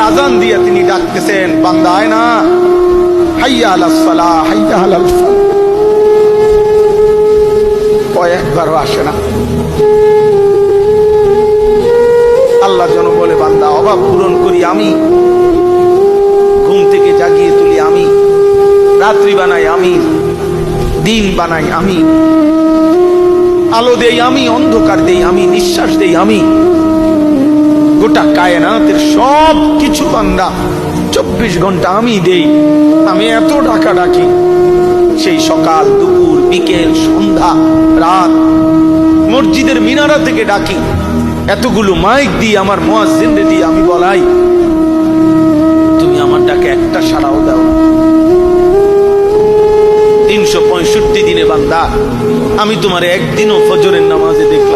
আজান দিয়ে তিনি ডাকতেছেন, বান্দা আয় না, হাইয়া আলাস সালাহ, হাইয়া আলাল ফালাহ। কয়েকবারও আসে না। আল্লাহ যেন বলে, বান্দা অভাব পূরণ করি আমি, ঘুম থেকে জাগিয়ে তুলি আমি, রাত্রি বানাই আমি, দিন বানাই আমি, আলো দেই আমি, অন্ধকার দেই আমি, নিঃশ্বাস দেই আমি, গোটা কায়নাতের সব কিছু বান্দা 24 ঘন্টা আমি দেই। আমি এত ডাকা ডাকি, সেই সকাল, দুপুর, বিকেল, সন্ধ্যা, রাত, মসজিদের মিনারা থেকে ডাকি, এতগুলো মাইক দিয়ে আমার মুয়াজ্জিনদের দিয়ে আমি বলাই, তুমি আমার ডাকে একটা সাড়াও দাও না। 365 দিনে বান্দা আমি তোমার একদিনও ফজরের নামাজে দেখি